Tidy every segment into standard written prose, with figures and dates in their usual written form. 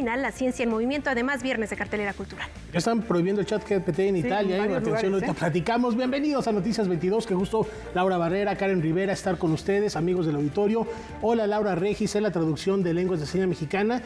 Criminal, la ciencia en movimiento, además viernes de cartelera cultural. Ya están prohibiendo el chat GPT en Italia, atención, ahorita platicamos. Bienvenidos a Noticias 22, qué gusto, Laura Barrera, Karen Rivera, estar con ustedes, amigos del auditorio. Hola, Laura Regis, en la traducción de lenguas de señas mexicana.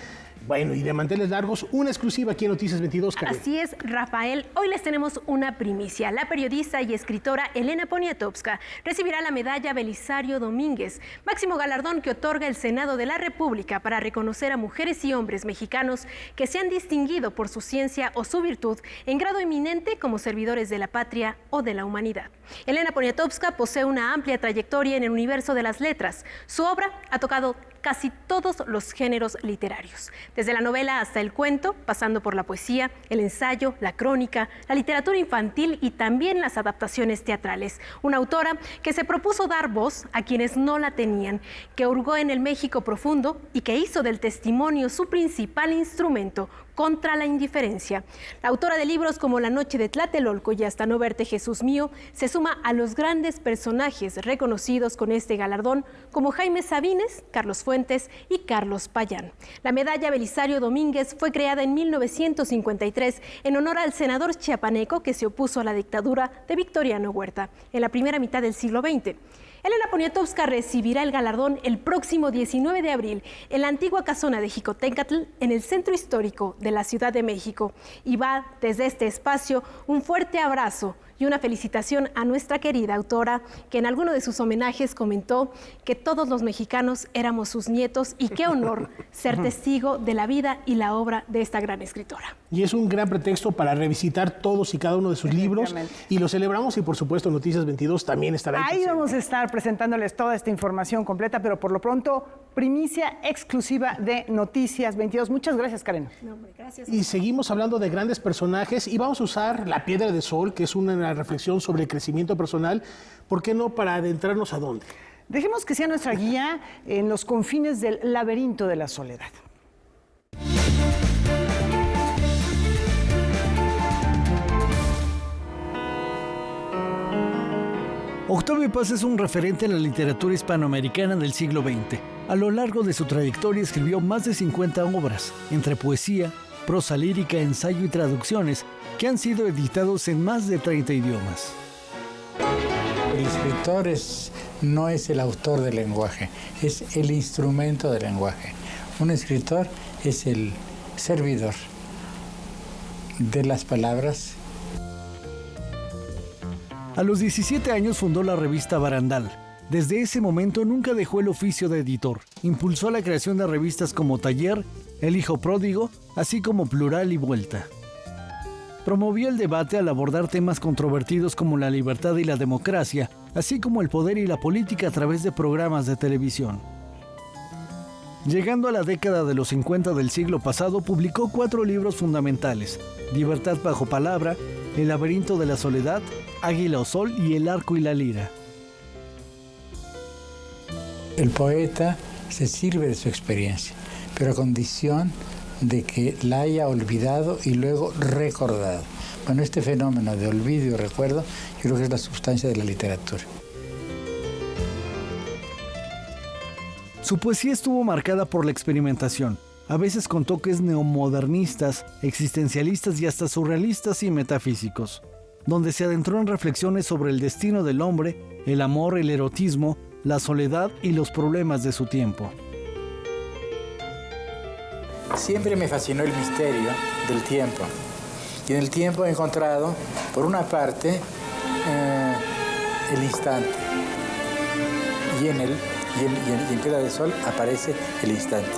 Bueno, y de manteles largos, una exclusiva aquí en Noticias 22, Karen. Así es, Rafael. Hoy les tenemos una primicia. La periodista y escritora Elena Poniatowska recibirá la medalla Belisario Domínguez, máximo galardón que otorga el Senado de la República para reconocer a mujeres y hombres mexicanos que se han distinguido por su ciencia o su virtud en grado eminente como servidores de la patria o de la humanidad. Elena Poniatowska posee una amplia trayectoria en el universo de las letras. Su obra ha tocado casi todos los géneros literarios, desde la novela hasta el cuento, pasando por la poesía, el ensayo, la crónica, la literatura infantil y también las adaptaciones teatrales. Una autora que se propuso dar voz a quienes no la tenían, que hurgó en el México profundo y que hizo del testimonio su principal instrumento contra la indiferencia. La autora de libros como La noche de Tlatelolco y Hasta no verte, Jesús mío, se suma a los grandes personajes reconocidos con este galardón como Jaime Sabines, Carlos Fuentes y Carlos Payán. La medalla Belisario Domínguez fue creada en 1953 en honor al senador chiapaneco que se opuso a la dictadura de Victoriano Huerta en la primera mitad del siglo XX. Elena Poniatowska recibirá el galardón el próximo 19 de abril en la antigua casona de Jicotencatl, en el centro histórico de la Ciudad de México. Y va desde este espacio un fuerte abrazo y una felicitación a nuestra querida autora, que en alguno de sus homenajes comentó que todos los mexicanos éramos sus nietos y qué honor ser testigo de la vida y la obra de esta gran escritora. Y es un gran pretexto para revisitar todos y cada uno de sus libros y lo celebramos y por supuesto Noticias 22 también estará ahí vamos a estar presentándoles toda esta información completa, pero por lo pronto primicia exclusiva de Noticias 22. Muchas gracias, Karen. No, hombre, gracias. Y seguimos hablando de grandes personajes y vamos a usar La Piedra de Sol, que es una reflexión sobre el crecimiento personal. ¿Por qué no para adentrarnos a dónde? Dejemos que sea nuestra guía en los confines del laberinto de la soledad. Octavio Paz es un referente en la literatura hispanoamericana del siglo XX. A lo largo de su trayectoria escribió más de 50 obras, entre poesía, prosa lírica, ensayo y traducciones, que han sido editados en más de 30 idiomas. El escritor no es el autor del lenguaje, es el instrumento del lenguaje. Un escritor es el servidor de las palabras. A los 17 años fundó la revista Barandal. Desde ese momento nunca dejó el oficio de editor. Impulsó la creación de revistas como Taller, El Hijo Pródigo, así como Plural y Vuelta. Promovió el debate al abordar temas controvertidos como la libertad y la democracia, así como el poder y la política a través de programas de televisión. Llegando a la década de los 50 del siglo pasado, publicó 4 libros fundamentales: Libertad bajo palabra, El laberinto de la soledad, Águila o Sol y El arco y la lira. El poeta se sirve de su experiencia, pero a condición de que la haya olvidado y luego recordado. Bueno, este fenómeno de olvido y recuerdo, yo creo que es la sustancia de la literatura. Su poesía estuvo marcada por la experimentación, a veces con toques neomodernistas, existencialistas y hasta surrealistas y metafísicos, donde se adentró en reflexiones sobre el destino del hombre, el amor, el erotismo, la soledad y los problemas de su tiempo. Siempre me fascinó el misterio del tiempo. Y en el tiempo he encontrado, por una parte, el instante. Y en Piedra de Sol aparece el instante.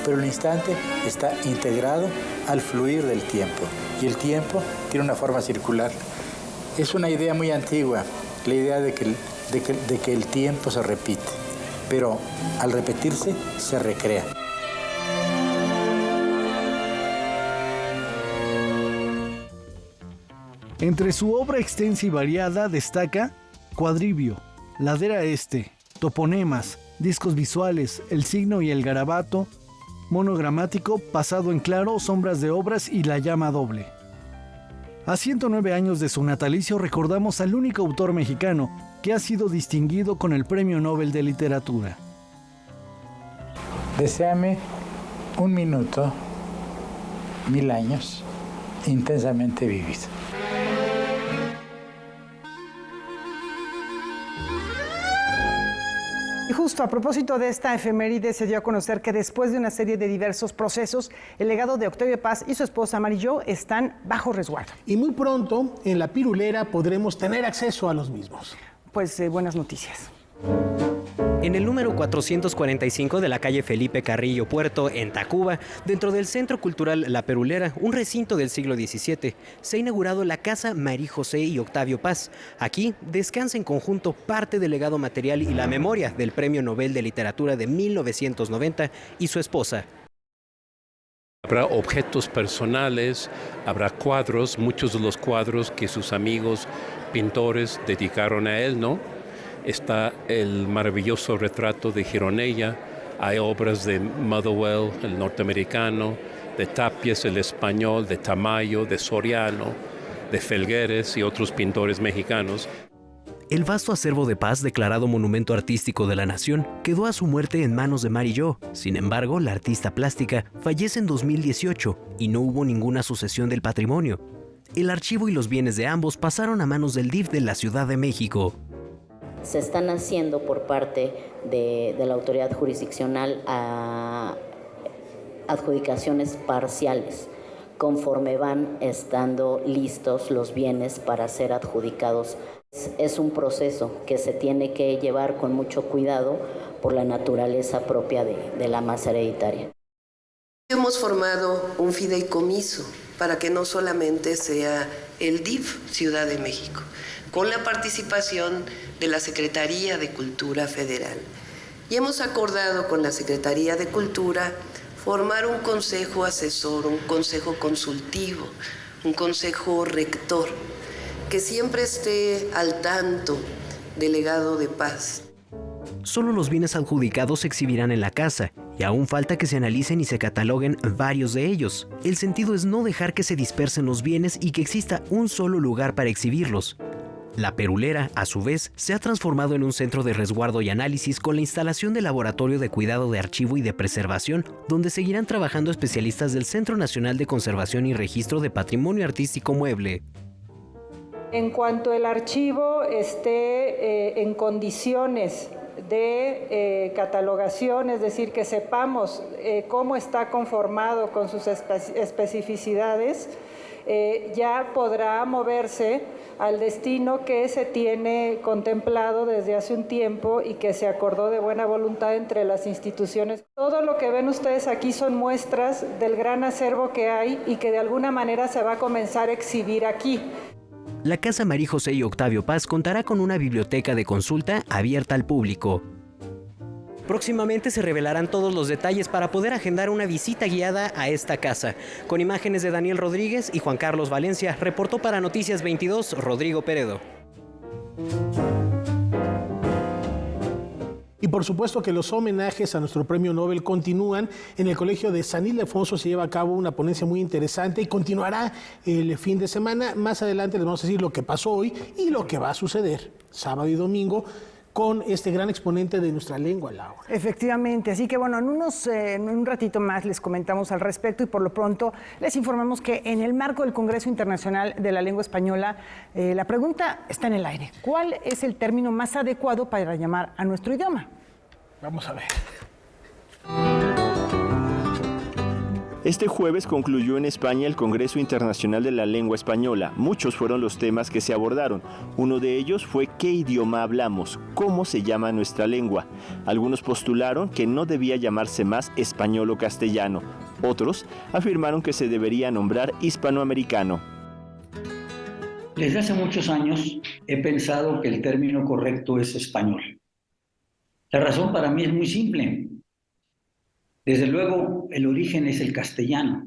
Pero el instante está integrado al fluir del tiempo. Y el tiempo tiene una forma circular. Es una idea muy antigua, la idea de que el tiempo se repite. Pero al repetirse, se recrea. Entre su obra extensa y variada destaca Cuadrivio, Ladera Este, Toponemas, Discos Visuales, El Signo y el Garabato, Monogramático, Pasado en Claro, Sombras de Obras y La Llama Doble. A 109 años de su natalicio recordamos al único autor mexicano que ha sido distinguido con el Premio Nobel de Literatura. Deséame un minuto 1000 años intensamente vivido. Y justo a propósito de esta efeméride, se dio a conocer que después de una serie de diversos procesos, el legado de Octavio Paz y su esposa Mary Jo están bajo resguardo. Y muy pronto, en la Pirulera, podremos tener acceso a los mismos. Pues buenas noticias. En el número 445 de la calle Felipe Carrillo Puerto, en Tacuba, dentro del Centro Cultural La Perulera, un recinto del siglo XVII, se ha inaugurado la Casa María José y Octavio Paz. Aquí descansa en conjunto parte del legado material y la memoria del Premio Nobel de Literatura de 1990 y su esposa. Habrá objetos personales, habrá cuadros, muchos de los cuadros que sus amigos pintores dedicaron a él, ¿no? Está el maravilloso retrato de Gironella, hay obras de Motherwell, el norteamericano, de Tapies, el español, de Tamayo, de Soriano, de Felgueres y otros pintores mexicanos. El vasto acervo de Paz, declarado Monumento Artístico de la Nación, quedó a su muerte en manos de Mary Jo. Sin embargo, la artista plástica fallece en 2018 y no hubo ninguna sucesión del patrimonio. El archivo y los bienes de ambos pasaron a manos del DIF de la Ciudad de México. Se están haciendo por parte de la autoridad jurisdiccional a adjudicaciones parciales, conforme van estando listos los bienes para ser adjudicados. Es un proceso que se tiene que llevar con mucho cuidado por la naturaleza propia de la masa hereditaria. Hemos formado un fideicomiso para que no solamente sea el DIF Ciudad de México, con la participación de la Secretaría de Cultura Federal. Y hemos acordado con la Secretaría de Cultura formar un consejo asesor, un consejo consultivo, un consejo rector, que siempre esté al tanto del legado de Paz. Solo los bienes adjudicados se exhibirán en la casa, y aún falta que se analicen y se cataloguen varios de ellos. El sentido es no dejar que se dispersen los bienes y que exista un solo lugar para exhibirlos. La Perulera, a su vez, se ha transformado en un centro de resguardo y análisis con la instalación del Laboratorio de Cuidado de Archivo y de Preservación, donde seguirán trabajando especialistas del Centro Nacional de Conservación y Registro de Patrimonio Artístico Mueble. En cuanto el archivo esté en condiciones de catalogación, es decir, que sepamos cómo está conformado con sus especificidades, ya podrá moverse al destino que se tiene contemplado desde hace un tiempo y que se acordó de buena voluntad entre las instituciones. Todo lo que ven ustedes aquí son muestras del gran acervo que hay y que de alguna manera se va a comenzar a exhibir aquí. La Casa María José y Octavio Paz contará con una biblioteca de consulta abierta al público. Próximamente se revelarán todos los detalles para poder agendar una visita guiada a esta casa. Con imágenes de Daniel Rodríguez y Juan Carlos Valencia, reportó para Noticias 22, Rodrigo Peredo. Y por supuesto que los homenajes a nuestro premio Nobel continúan. En el Colegio de San Ildefonso se lleva a cabo una ponencia muy interesante y continuará el fin de semana. Más adelante les vamos a decir lo que pasó hoy y lo que va a suceder sábado y domingo con este gran exponente de nuestra lengua, Laura. Efectivamente, así que bueno, en un ratito más les comentamos al respecto y por lo pronto les informamos que en el marco del Congreso Internacional de la Lengua Española, la pregunta está en el aire. ¿Cuál es el término más adecuado para llamar a nuestro idioma? Vamos a ver. Este jueves concluyó en España el Congreso Internacional de la Lengua Española. Muchos fueron los temas que se abordaron. Uno de ellos fue ¿qué idioma hablamos? ¿Cómo se llama nuestra lengua? Algunos postularon que no debía llamarse más español o castellano. Otros afirmaron que se debería nombrar hispanoamericano. Desde hace muchos años he pensado que el término correcto es español. La razón para mí es muy simple. Desde luego, el origen es el castellano,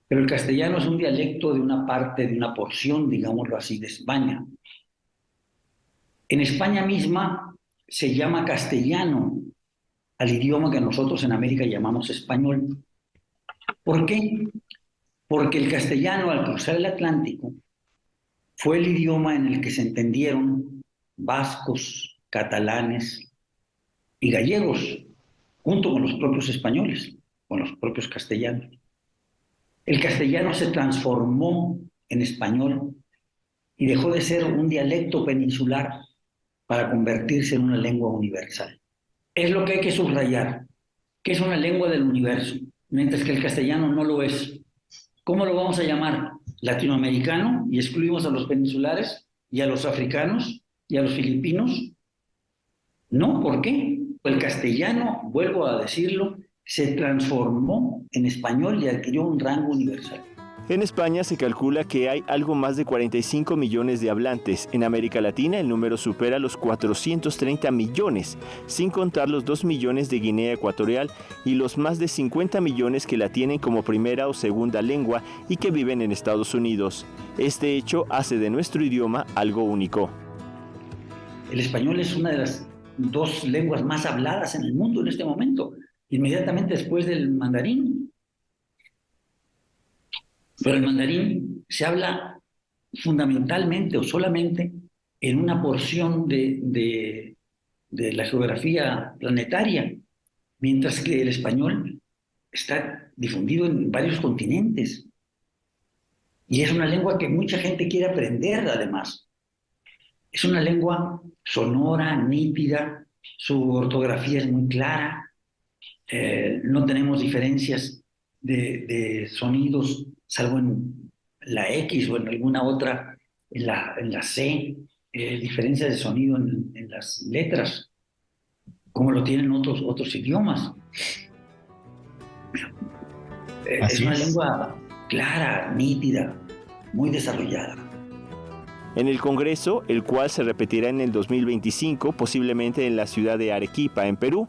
pero el castellano es un dialecto de una parte, de una porción, digámoslo así, de España. En España misma se llama castellano al idioma que nosotros en América llamamos español. ¿Por qué? Porque el castellano, al cruzar el Atlántico, fue el idioma en el que se entendieron vascos, catalanes y gallegos, junto con los propios españoles, con los propios castellanos. el castellano se transformó en español y dejó de ser un dialecto peninsular para convertirse en una lengua universal. Es lo que hay que subrayar, que es una lengua del universo, mientras que el castellano no lo es. ¿Cómo lo vamos a llamar? ¿Latinoamericano? ¿Y excluimos a los peninsulares? ¿Y a los africanos? ¿Y a los filipinos? No, ¿por qué? El castellano, vuelvo a decirlo, se transformó en español y adquirió un rango universal. En España se calcula que hay algo más de 45 millones de hablantes. En América Latina el número supera los 430 millones, sin contar los 2 millones de Guinea Ecuatorial y los más de 50 millones que la tienen como primera o segunda lengua y que viven en Estados Unidos. Este hecho hace de nuestro idioma algo único. El español es una de las 2 lenguas más habladas en el mundo en este momento, inmediatamente después del mandarín. Pero el mandarín se habla fundamentalmente o solamente en una porción de la geografía planetaria, mientras que el español está difundido en varios continentes. Y es una lengua que mucha gente quiere aprender, además. Es una lengua sonora, nítida, su ortografía es muy clara, no tenemos diferencias de sonidos, salvo en la X o en alguna otra, en la C, diferencias de sonido en las letras, como lo tienen otros idiomas. Es una lengua clara, nítida, muy desarrollada. En el Congreso, el cual se repetirá en el 2025, posiblemente en la ciudad de Arequipa, en Perú,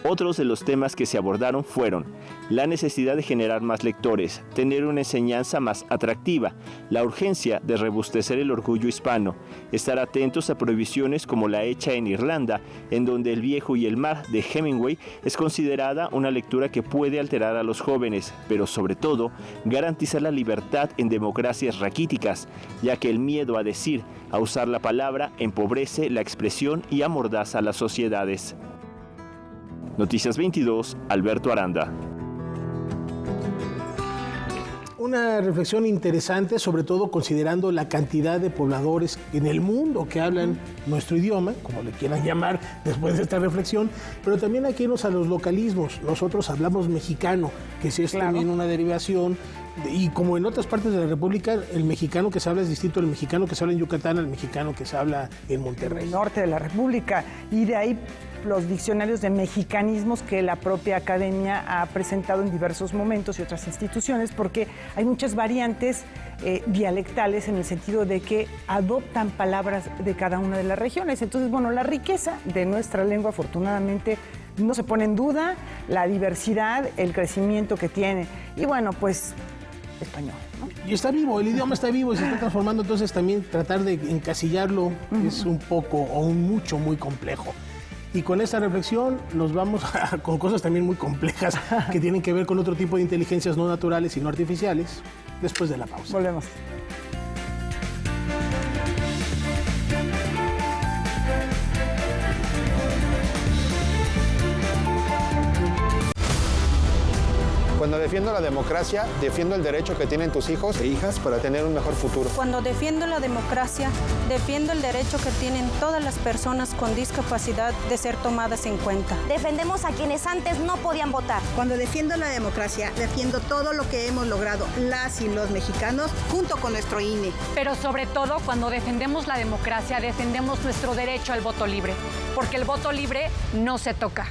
otros de los temas que se abordaron fueron la necesidad de generar más lectores, tener una enseñanza más atractiva, la urgencia de robustecer el orgullo hispano, estar atentos a prohibiciones como la hecha en Irlanda, en donde El viejo y el mar de Hemingway es considerada una lectura que puede alterar a los jóvenes, pero sobre todo garantizar la libertad en democracias raquíticas, ya que el miedo a decir, a usar la palabra, empobrece la expresión y amordaza las sociedades. Noticias 22, Alberto Aranda. Una reflexión interesante, sobre todo considerando la cantidad de pobladores en el mundo que hablan nuestro idioma, como le quieran llamar después de esta reflexión, pero también hay que irnos a los localismos. Nosotros hablamos mexicano, que sí es también una derivación, y como en otras partes de la República, el mexicano que se habla es distinto al mexicano que se habla en Yucatán al mexicano que se habla en Monterrey. En el norte de la República, y de ahí los diccionarios de mexicanismos que la propia academia ha presentado en diversos momentos y otras instituciones, porque hay muchas variantes dialectales en el sentido de que adoptan palabras de cada una de las regiones. Entonces, bueno, la riqueza de nuestra lengua, afortunadamente, no se pone en duda, la diversidad, el crecimiento que tiene. Y bueno, pues, español, ¿no? Y está vivo, el idioma está vivo y se está transformando, entonces también tratar de encasillarlo es un poco o un mucho muy complejo. Y con esta reflexión nos vamos con cosas también muy complejas que tienen que ver con otro tipo de inteligencias no naturales sino artificiales, después de la pausa. Volvemos. Cuando defiendo la democracia, defiendo el derecho que tienen tus hijos e hijas para tener un mejor futuro. Cuando defiendo la democracia, defiendo el derecho que tienen todas las personas con discapacidad de ser tomadas en cuenta. Defendemos a quienes antes no podían votar. Cuando defiendo la democracia, defiendo todo lo que hemos logrado las y los mexicanos junto con nuestro INE. Pero sobre todo, cuando defendemos la democracia, defendemos nuestro derecho al voto libre, porque el voto libre no se toca.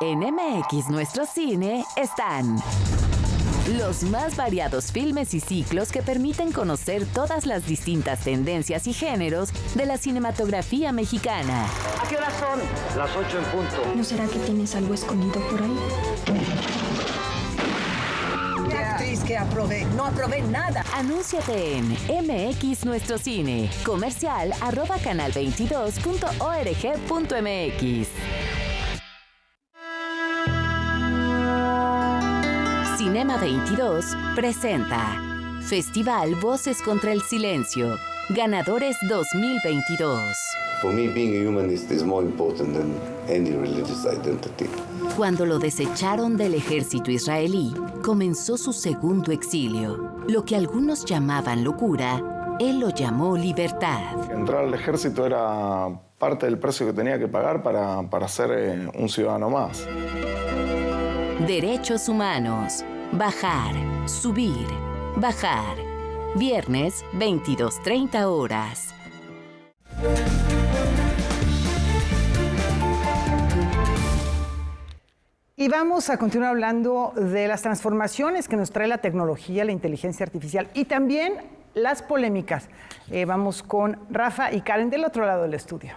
En MX Nuestro Cine están los más variados filmes y ciclos que permiten conocer todas las distintas tendencias y géneros de la cinematografía mexicana. ¿A qué horas son? Las 8 en punto. ¿No será que tienes algo escondido por ahí? ¿Qué actriz que aprobé? No aprobé nada. Anúnciate en MX Nuestro Cine. Comercial @canal22.org.mx. Cinema 22 presenta Festival Voces contra el Silencio, Ganadores 2022. For me, being a human is more important than any religious identity. Cuando lo desecharon del ejército israelí, comenzó su segundo exilio. Lo que algunos llamaban locura, él lo llamó libertad. Entrar al ejército era parte del precio que tenía que pagar para ser un ciudadano más. Derechos humanos. Bajar, subir, bajar. Viernes, 22:30 horas. Y vamos a continuar hablando de las transformaciones que nos trae la tecnología, la inteligencia artificial y también las polémicas. Vamos con Rafa y Karen del otro lado del estudio.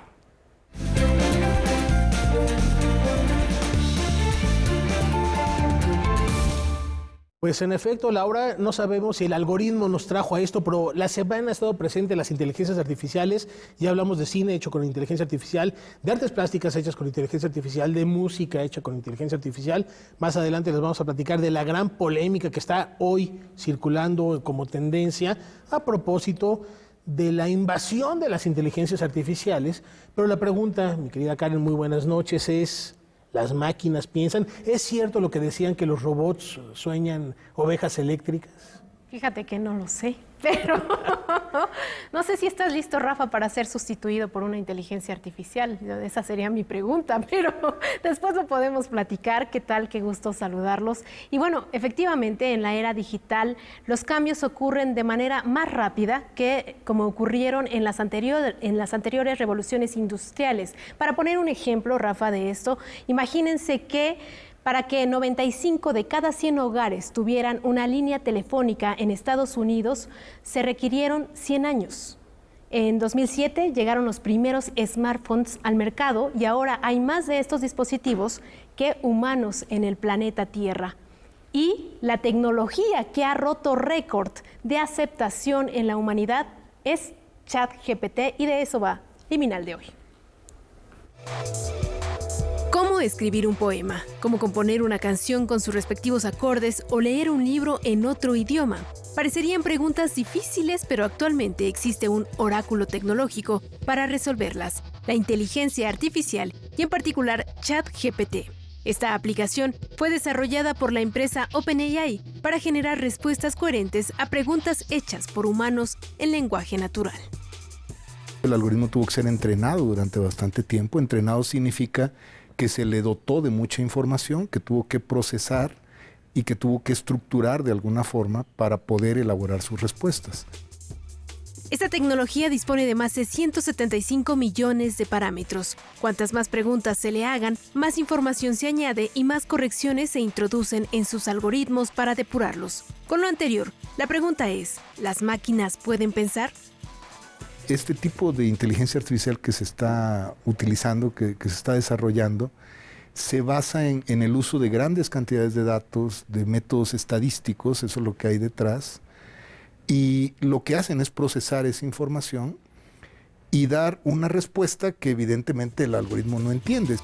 Pues en efecto, Laura, no sabemos si el algoritmo nos trajo a esto, pero la semana ha estado presente las inteligencias artificiales. Ya hablamos de cine hecho con inteligencia artificial, de artes plásticas hechas con inteligencia artificial, de música hecha con inteligencia artificial. Más adelante les vamos a platicar de la gran polémica que está hoy circulando como tendencia a propósito de la invasión de las inteligencias artificiales. Pero la pregunta, mi querida Karen, muy buenas noches, es... ¿Las máquinas piensan? ¿Es cierto lo que decían que los robots sueñan ovejas eléctricas? Fíjate que no lo sé, pero no sé si estás listo, Rafa, para ser sustituido por una inteligencia artificial. Esa sería mi pregunta, pero después lo podemos platicar. ¿Qué tal? Qué gusto saludarlos. Y bueno, efectivamente, en la era digital, los cambios ocurren de manera más rápida que como ocurrieron en las anteriores revoluciones industriales. Para poner un ejemplo, Rafa, de esto, imagínense que para que 95 de cada 100 hogares tuvieran una línea telefónica en Estados Unidos, se requirieron 100 años. En 2007 llegaron los primeros smartphones al mercado y ahora hay más de estos dispositivos que humanos en el planeta Tierra. Y la tecnología que ha roto récord de aceptación en la humanidad es ChatGPT, y de eso va Liminal de hoy. ¿Cómo escribir un poema? ¿Cómo componer una canción con sus respectivos acordes o leer un libro en otro idioma? Parecerían preguntas difíciles, pero actualmente existe un oráculo tecnológico para resolverlas: la inteligencia artificial y en particular ChatGPT. Esta aplicación fue desarrollada por la empresa OpenAI para generar respuestas coherentes a preguntas hechas por humanos en lenguaje natural. El algoritmo tuvo que ser entrenado durante bastante tiempo. Entrenado significa que se le dotó de mucha información, que tuvo que procesar y que tuvo que estructurar de alguna forma para poder elaborar sus respuestas. Esta tecnología dispone de más de 175 millones de parámetros. Cuantas más preguntas se le hagan, más información se añade y más correcciones se introducen en sus algoritmos para depurarlos. Con lo anterior, la pregunta es, ¿las máquinas pueden pensar? Este tipo de inteligencia artificial que se está utilizando, que se está desarrollando, se basa en el uso de grandes cantidades de datos, de métodos estadísticos, eso es lo que hay detrás, y lo que hacen es procesar esa información y dar una respuesta que evidentemente el algoritmo no entiende.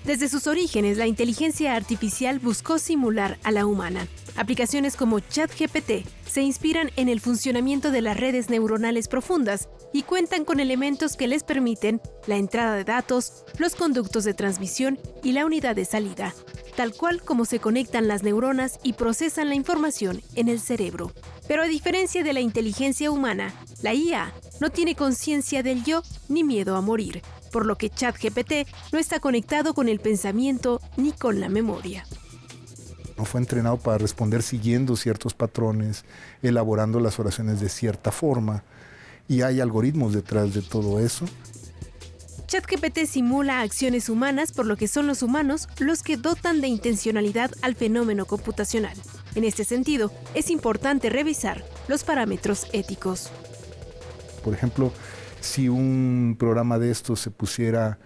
Desde sus orígenes, la inteligencia artificial buscó simular a la humana. Aplicaciones como ChatGPT se inspiran en el funcionamiento de las redes neuronales profundas y cuentan con elementos que les permiten la entrada de datos, los conductos de transmisión y la unidad de salida, tal cual como se conectan las neuronas y procesan la información en el cerebro. Pero a diferencia de la inteligencia humana, la IA no tiene conciencia del yo ni miedo a morir, por lo que ChatGPT no está conectado con el pensamiento ni con la memoria. No fue entrenado para responder siguiendo ciertos patrones, elaborando las oraciones de cierta forma, y hay algoritmos detrás de todo eso. ChatGPT simula acciones humanas, por lo que son los humanos los que dotan de intencionalidad al fenómeno computacional. En este sentido, es importante revisar los parámetros éticos. Por ejemplo, si un programa de estos se pusiera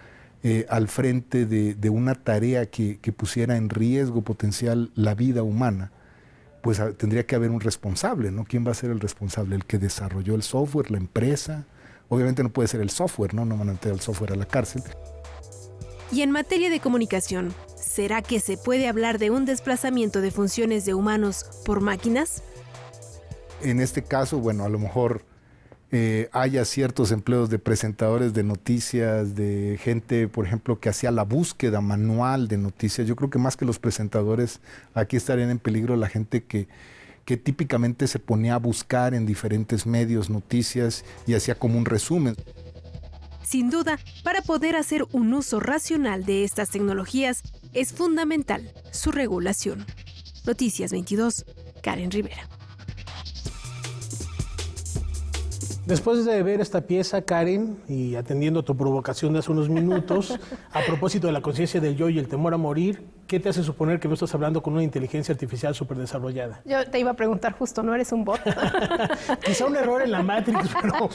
al frente de una tarea que pusiera en riesgo potencial la vida humana, pues tendría que haber un responsable, ¿no? ¿Quién va a ser el responsable? ¿El que desarrolló el software, la empresa? Obviamente no puede ser el software, ¿no? No van a meter el software a la cárcel. Y en materia de comunicación, ¿será que se puede hablar de un desplazamiento de funciones de humanos por máquinas? En este caso, bueno, a lo mejor haya ciertos empleos de presentadores de noticias, de gente, por ejemplo, que hacía la búsqueda manual de noticias. Yo creo que más que los presentadores, aquí estarían en peligro la gente que típicamente se ponía a buscar en diferentes medios noticias y hacía como un resumen. Sin duda, para poder hacer un uso racional de estas tecnologías, es fundamental su regulación. Noticias 22, Karen Rivera. Después de ver esta pieza, Karen, y atendiendo tu provocación de hace unos minutos, a propósito de la conciencia del yo y el temor a morir, ¿qué te hace suponer que no estás hablando con una inteligencia artificial súper desarrollada? Yo te iba a preguntar justo, ¿no eres un bot? Quizá un error en la Matrix, pero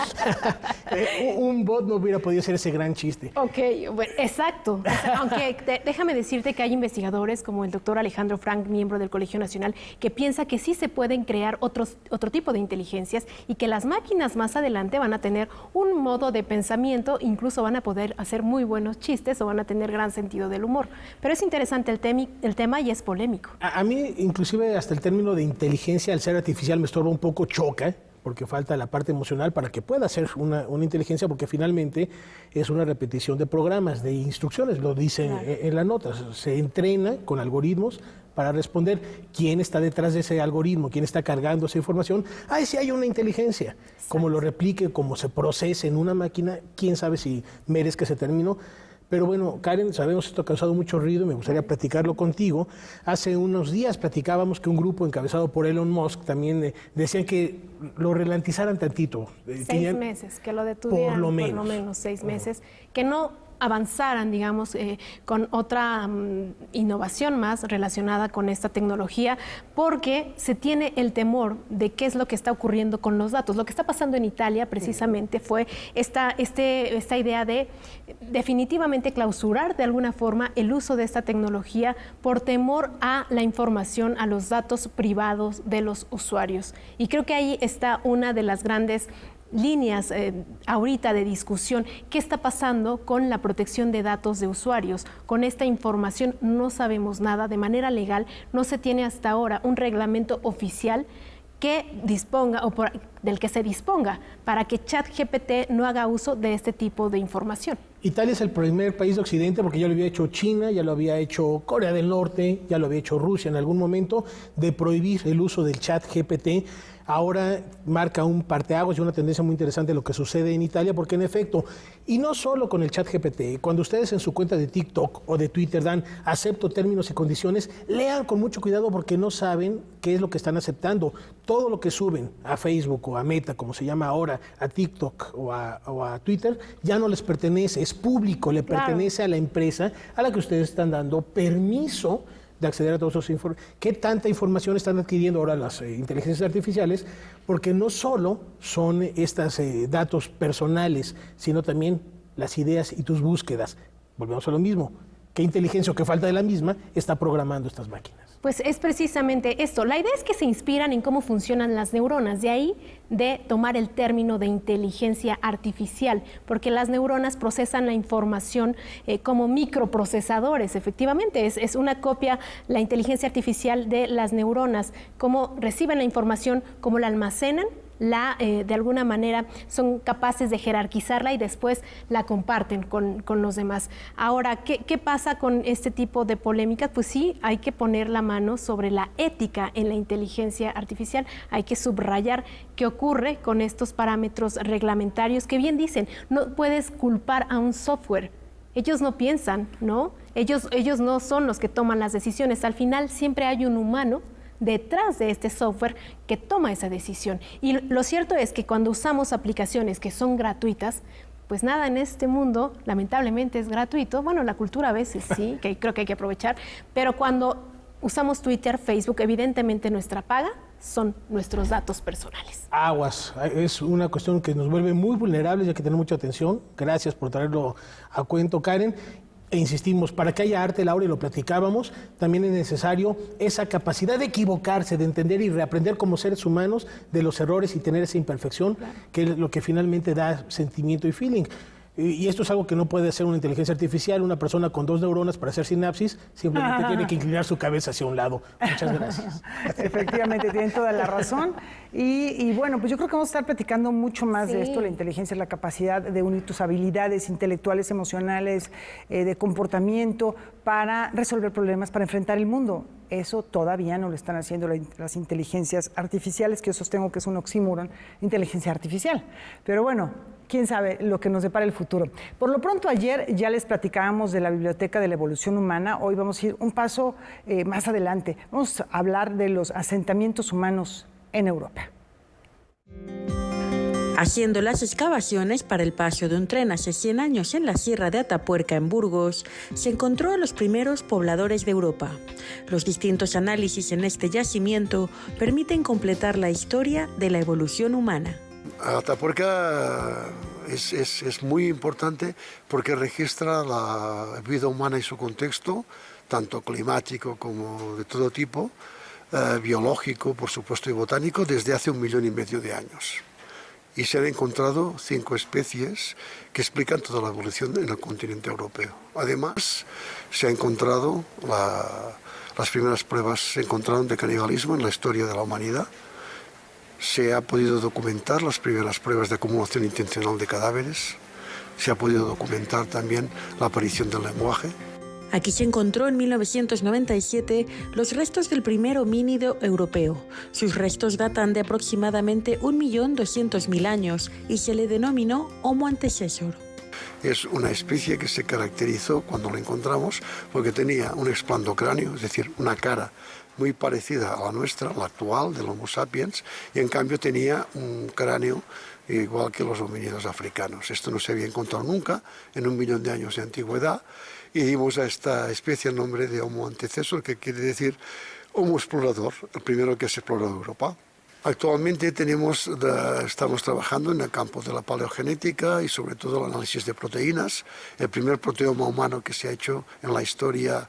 un bot no hubiera podido ser ese gran chiste. Ok, bueno, exacto. Aunque déjame decirte que hay investigadores como el doctor Alejandro Frank, miembro del Colegio Nacional, que piensa que sí se pueden crear otro tipo de inteligencias y que las máquinas más adelante van a tener un modo de pensamiento, incluso van a poder hacer muy buenos chistes o van a tener gran sentido del humor. Pero es interesante el tema y es polémico. A mí, inclusive, hasta el término de inteligencia al ser artificial me estorba un poco, choca, porque falta la parte emocional para que pueda ser una inteligencia, porque finalmente es una repetición de programas, de instrucciones, lo dice en la nota. Se entrena con algoritmos para responder quién está detrás de ese algoritmo, quién está cargando esa información. Sí hay una inteligencia. Cómo lo replique, cómo se procese en una máquina, quién sabe si merezca ese término. Pero bueno, Karen, sabemos esto ha causado mucho ruido y me gustaría platicarlo contigo. Hace unos días platicábamos que un grupo encabezado por Elon Musk también decían que lo ralentizaran tantito. 6 meses, que lo detuvieran por lo menos 6 meses, que no avanzaran, digamos, con otra innovación más relacionada con esta tecnología, porque se tiene el temor de qué es lo que está ocurriendo con los datos. Lo que está pasando en Italia precisamente fue esta idea de definitivamente clausurar de alguna forma el uso de esta tecnología por temor a la información, a los datos privados de los usuarios. Y creo que ahí está una de las grandes líneas ahorita de discusión. ¿Qué está pasando con la protección de datos de usuarios? Con esta información no sabemos nada de manera legal, no se tiene hasta ahora un reglamento oficial que disponga o del que se disponga para que ChatGPT no haga uso de este tipo de información. Italia es el primer país de Occidente, porque ya lo había hecho China, ya lo había hecho Corea del Norte, ya lo había hecho Rusia en algún momento, de prohibir el uso del ChatGPT. Ahora marca un parteaguas y una tendencia muy interesante lo que sucede en Italia, porque en efecto, y no solo con el ChatGPT, cuando ustedes en su cuenta de TikTok o de Twitter dan acepto términos y condiciones, lean con mucho cuidado porque no saben qué es lo que están aceptando. Todo lo que suben a Facebook o a Meta, como se llama ahora, a TikTok o a Twitter, ya no les pertenece, es público, le pertenece a la empresa a la que ustedes están dando permiso de acceder a todos esos informes. ¿Qué tanta información están adquiriendo ahora las inteligencias artificiales? Porque no solo son estos datos personales, sino también las ideas y tus búsquedas. Volvemos a lo mismo. ¿Qué inteligencia o qué falta de la misma está programando estas máquinas? Pues es precisamente esto. La idea es que se inspiran en cómo funcionan las neuronas, de ahí de tomar el término de inteligencia artificial, porque las neuronas procesan la información como microprocesadores, efectivamente, es una copia, la inteligencia artificial de las neuronas, cómo reciben la información, cómo la almacenan, de alguna manera son capaces de jerarquizarla y después la comparten con los demás. Ahora, ¿qué pasa con este tipo de polémicas? Pues sí, hay que poner la mano sobre la ética en la inteligencia artificial, hay que subrayar qué ocurre con estos parámetros reglamentarios que bien dicen, no puedes culpar a un software. Ellos no piensan, ¿no? Ellos no son los que toman las decisiones. Al final siempre hay un humano detrás de este software que toma esa decisión. Y lo cierto es que cuando usamos aplicaciones que son gratuitas, pues nada en este mundo lamentablemente es gratuito. Bueno, la cultura a veces sí, que creo que hay que aprovechar, pero cuando usamos Twitter, Facebook, evidentemente nuestra paga son nuestros datos personales. Aguas, es una cuestión que nos vuelve muy vulnerables y hay que tener mucha atención. Gracias por traerlo a cuento, Karen. E insistimos, para que haya arte, Laura, y lo platicábamos, también es necesario esa capacidad de equivocarse, de entender y reaprender como seres humanos de los errores y tener esa imperfección, que es lo que finalmente da sentimiento y feeling. Y esto es algo que no puede hacer una inteligencia artificial. Una persona con 2 neuronas para hacer sinapsis simplemente tiene que inclinar su cabeza hacia un lado. Muchas gracias. Efectivamente, tienen toda la razón. Y bueno, pues yo creo que vamos a estar platicando mucho más de esto. La inteligencia es la capacidad de unir tus habilidades intelectuales, emocionales, de comportamiento para resolver problemas, para enfrentar el mundo. Eso todavía no lo están haciendo las inteligencias artificiales, que yo sostengo que es un oxímoron, inteligencia artificial. Pero bueno, quién sabe lo que nos depara el futuro. Por lo pronto, ayer ya les platicábamos de la Biblioteca de la Evolución Humana. Hoy vamos a ir un paso más adelante. Vamos a hablar de los asentamientos humanos en Europa. Haciendo las excavaciones para el paso de un tren hace 100 años en la Sierra de Atapuerca, en Burgos, se encontró a los primeros pobladores de Europa. Los distintos análisis en este yacimiento permiten completar la historia de la evolución humana. Atapuerca es muy importante porque registra la vida humana y su contexto, tanto climático como de todo tipo, biológico, por supuesto, y botánico, desde hace 1,5 millones de años. Y se han encontrado 5 especies que explican toda la evolución en el continente europeo. Además, se ha encontrado, las primeras pruebas se encontraron de canibalismo en la historia de la humanidad. Se ha podido documentar las primeras pruebas de acumulación intencional de cadáveres. Se ha podido documentar también la aparición del lenguaje. Aquí se encontró en 1997 los restos del primer homínido europeo. Sus restos datan de aproximadamente 1.200.000 años y se le denominó Homo antecessor. Es una especie que se caracterizó cuando la encontramos porque tenía un explandocráneo, es decir, una cara muy parecida a la nuestra, la actual, del Homo sapiens, y en cambio tenía un cráneo igual que los homínidos africanos. Esto no se había encontrado nunca en 1 millón de años de antigüedad, y dimos a esta especie el nombre de Homo antecessor, que quiere decir Homo explorador, el primero que se exploró Europa. Actualmente estamos trabajando en el campo de la paleogenética y sobre todo el análisis de proteínas. El primer proteoma humano que se ha hecho en la historia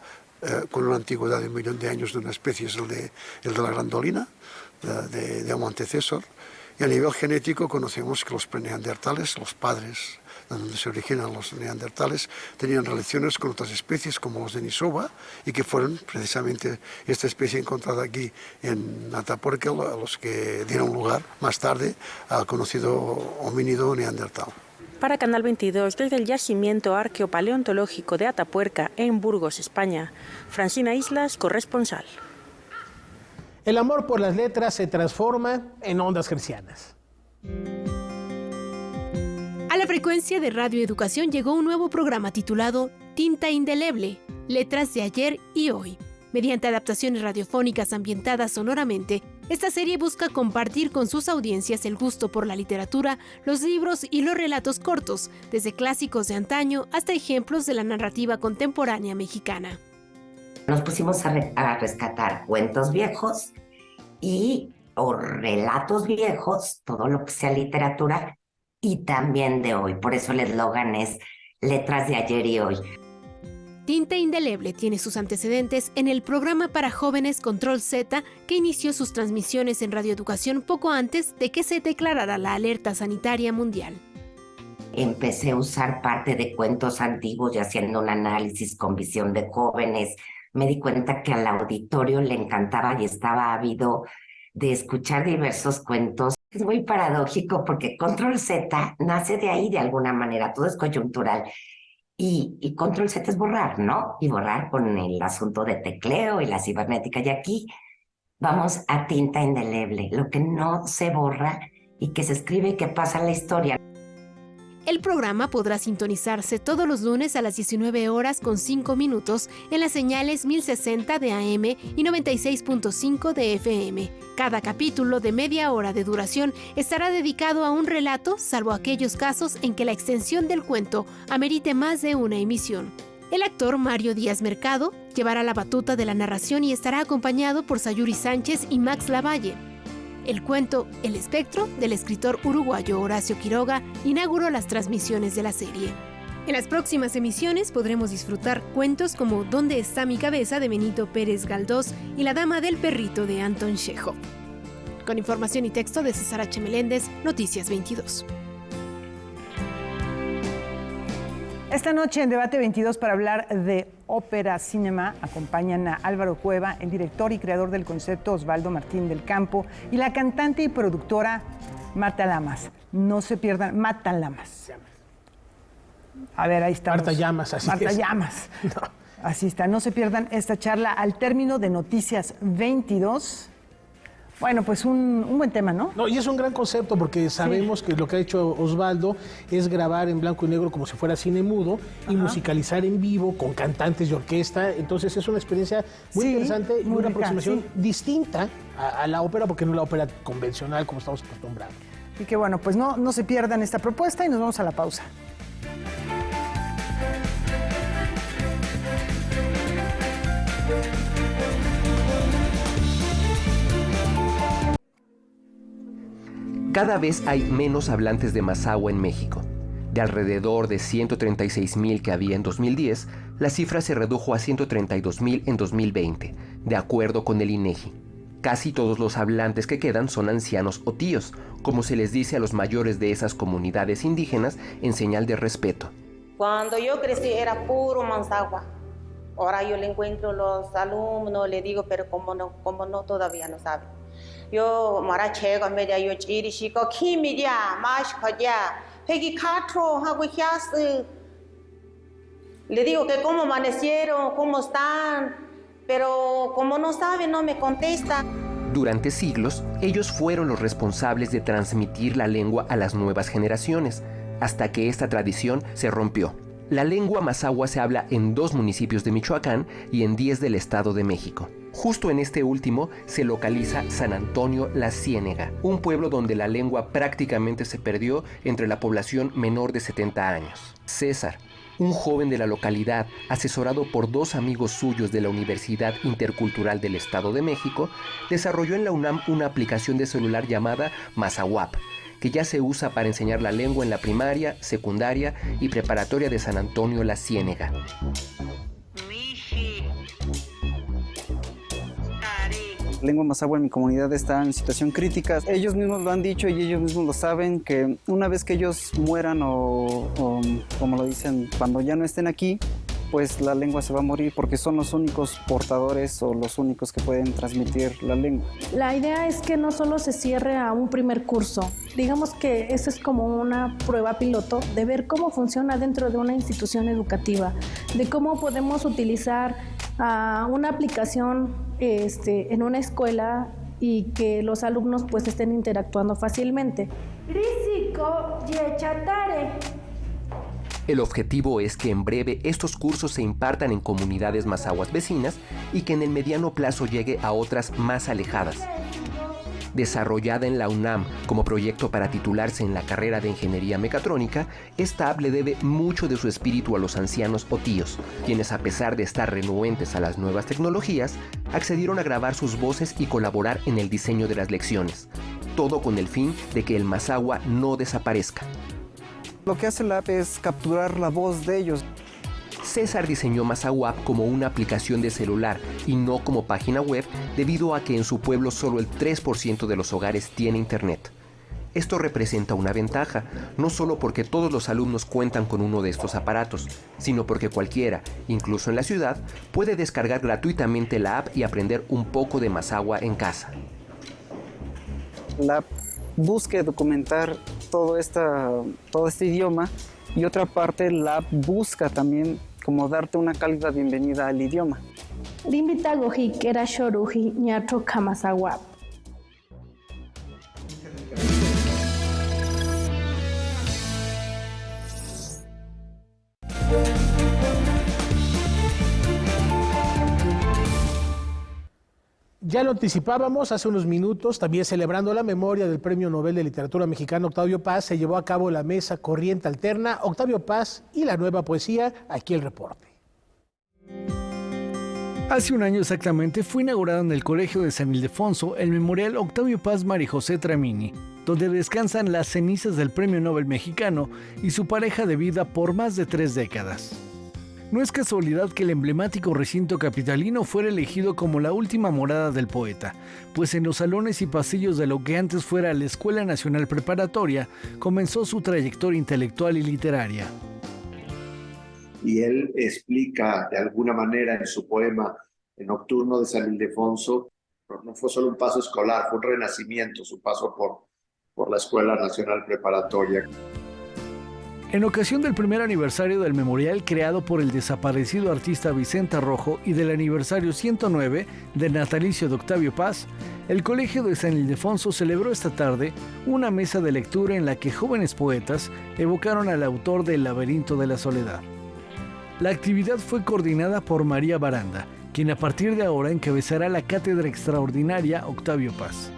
con una antigüedad de 1 millón de años de una especie es el de la grandolina, de Homo antecessor. Y a nivel genético conocemos que los preneandertales, los padres de donde se originan los neandertales, tenían relaciones con otras especies como los Denisova y que fueron precisamente esta especie encontrada aquí en Atapuerca los que dieron lugar más tarde al conocido homínido neandertal. Para Canal 22, desde el yacimiento arqueopaleontológico de Atapuerca, en Burgos, España, Francina Islas, corresponsal. El amor por las letras se transforma en ondas hercianas. A la frecuencia de Radio Educación llegó un nuevo programa titulado Tinta Indeleble, Letras de Ayer y Hoy. Mediante adaptaciones radiofónicas ambientadas sonoramente, esta serie busca compartir con sus audiencias el gusto por la literatura, los libros y los relatos cortos, desde clásicos de antaño hasta ejemplos de la narrativa contemporánea mexicana. Nos pusimos a rescatar cuentos viejos o relatos viejos, todo lo que sea literatura, y también de hoy. Por eso el eslogan es Letras de Ayer y Hoy. Tinta Indeleble tiene sus antecedentes en el programa para jóvenes Control Z, que inició sus transmisiones en Radio Educación poco antes de que se declarara la alerta sanitaria mundial. Empecé a usar parte de cuentos antiguos y haciendo un análisis con visión de jóvenes. Me di cuenta que al auditorio le encantaba y estaba ávido de escuchar diversos cuentos. Es muy paradójico porque Control Z nace de ahí de alguna manera, todo es coyuntural. Y Control Z es borrar, ¿no? Y borrar con el asunto de tecleo y la cibernética. Y aquí vamos a tinta indeleble, lo que no se borra y que se escribe y que pasa en la historia. El programa podrá sintonizarse todos los lunes a las 19 horas con 5 minutos en las señales 1060 de AM y 96.5 de FM. Cada capítulo de media hora de duración estará dedicado a un relato, salvo aquellos casos en que la extensión del cuento amerite más de una emisión. El actor Mario Díaz Mercado llevará la batuta de la narración y estará acompañado por Sayuri Sánchez y Max Lavalle. El cuento El Espectro, del escritor uruguayo Horacio Quiroga, inauguró las transmisiones de la serie. En las próximas emisiones podremos disfrutar cuentos como ¿Dónde está mi cabeza?, de Benito Pérez Galdós, y La Dama del Perrito, de Anton Chekhov. Con información y texto de César H. Meléndez, Noticias 22. Esta noche en Debate 22 para hablar de ópera cinema acompañan a Álvaro Cueva, el director y creador del concepto Osvaldo Martín del Campo y la cantante y productora Marta Lamas. No se pierdan, Marta Lamas. A ver, ahí estamos. Marta Llamas, así Marta es. Llamas. No. Así está, no se pierdan esta charla al término de Noticias 22. Bueno, pues un buen tema, ¿no? No, y es un gran concepto porque sabemos que lo que ha hecho Osvaldo es grabar en blanco y negro como si fuera cine mudo y musicalizar en vivo con cantantes de orquesta. Entonces es una experiencia muy interesante y una aproximación distinta a la ópera, porque no es la ópera convencional como estamos acostumbrados. Y que bueno, pues no se pierdan esta propuesta y nos vamos a la pausa. Cada vez hay menos hablantes de mazahua en México. De alrededor de 136,000 que había en 2010, la cifra se redujo a 132,000 en 2020, de acuerdo con el INEGI. Casi todos los hablantes que quedan son ancianos o tíos, como se les dice a los mayores de esas comunidades indígenas en señal de respeto. Cuando yo crecí era puro mazahua. Ahora yo le encuentro a los alumnos, le digo, pero como no todavía no saben. Yo marachega media yo chirishiko kimidia mashkoya pegi katro hago hias. Le digo que cómo amanecieron, cómo están, pero como no saben no me contestan. Durante siglos, ellos fueron los responsables de transmitir la lengua a las nuevas generaciones, hasta que esta tradición se rompió. La lengua mazahua se habla en 2 municipios de Michoacán y en 10 del Estado de México. Justo en este último se localiza San Antonio La Ciénega, un pueblo donde la lengua prácticamente se perdió entre la población menor de 70 años. César, un joven de la localidad, asesorado por 2 amigos suyos de la Universidad Intercultural del Estado de México, desarrolló en la UNAM una aplicación de celular llamada Mazahuap, que ya se usa para enseñar la lengua en la primaria, secundaria y preparatoria de San Antonio La Ciénega. La lengua mazahua en mi comunidad está en situación crítica. Ellos mismos lo han dicho y ellos mismos lo saben, que una vez que ellos mueran o como lo dicen, cuando ya no estén aquí, pues la lengua se va a morir porque son los únicos portadores o los únicos que pueden transmitir la lengua. La idea es que no solo se cierre a un primer curso, digamos que eso es como una prueba piloto de ver cómo funciona dentro de una institución educativa, de cómo podemos utilizar una aplicación en una escuela y que los alumnos pues estén interactuando fácilmente. El objetivo es que en breve estos cursos se impartan en comunidades mazahuas vecinas y que en el mediano plazo llegue a otras más alejadas. Desarrollada en la UNAM como proyecto para titularse en la carrera de Ingeniería Mecatrónica, esta app le debe mucho de su espíritu a los ancianos o tíos, quienes a pesar de estar renuentes a las nuevas tecnologías, accedieron a grabar sus voces y colaborar en el diseño de las lecciones, todo con el fin de que el mazahua no desaparezca. Lo que hace la app es capturar la voz de ellos. César diseñó Mazahuap como una aplicación de celular y no como página web debido a que en su pueblo solo el 3% de los hogares tiene internet. Esto representa una ventaja, no solo porque todos los alumnos cuentan con uno de estos aparatos, sino porque cualquiera, incluso en la ciudad, puede descargar gratuitamente la app y aprender un poco de mazahua en casa. La app busca documentar todo este idioma y otra parte la app busca también como darte una cálida bienvenida al idioma. Ya lo anticipábamos hace unos minutos, también celebrando la memoria del Premio Nobel de Literatura Mexicano Octavio Paz, se llevó a cabo la mesa Corriente Alterna, Octavio Paz y la nueva poesía. Aquí el reporte. Hace un año exactamente fue inaugurado en el Colegio de San Ildefonso el memorial Octavio Paz María José Tramini, donde descansan las cenizas del Premio Nobel mexicano y su pareja de vida por más de 3 décadas. No es casualidad que el emblemático recinto capitalino fuera elegido como la última morada del poeta, pues en los salones y pasillos de lo que antes fuera la Escuela Nacional Preparatoria comenzó su trayectoria intelectual y literaria. y él explica de alguna manera en su poema Nocturno de San Ildefonso, no fue solo un paso escolar, fue un renacimiento, su paso por la Escuela Nacional Preparatoria. En ocasión del primer aniversario del memorial creado por el desaparecido artista Vicente Rojo y del aniversario 109 del natalicio de Octavio Paz, el Colegio de San Ildefonso celebró esta tarde una mesa de lectura en la que jóvenes poetas evocaron al autor del Laberinto de la Soledad. La actividad fue coordinada por María Baranda, quien a partir de ahora encabezará la Cátedra Extraordinaria Octavio Paz.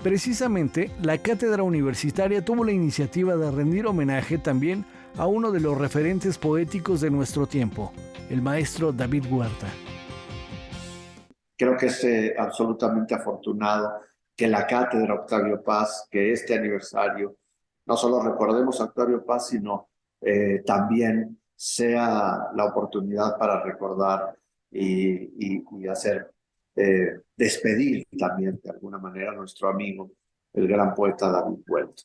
Precisamente, la cátedra universitaria tuvo la iniciativa de rendir homenaje también a uno de los referentes poéticos de nuestro tiempo, el maestro David Huerta. Creo que es absolutamente afortunado que la cátedra Octavio Paz, que este aniversario, no solo recordemos a Octavio Paz, sino también sea la oportunidad para recordar y hacer despedir también de alguna manera a nuestro amigo, el gran poeta David Huerta.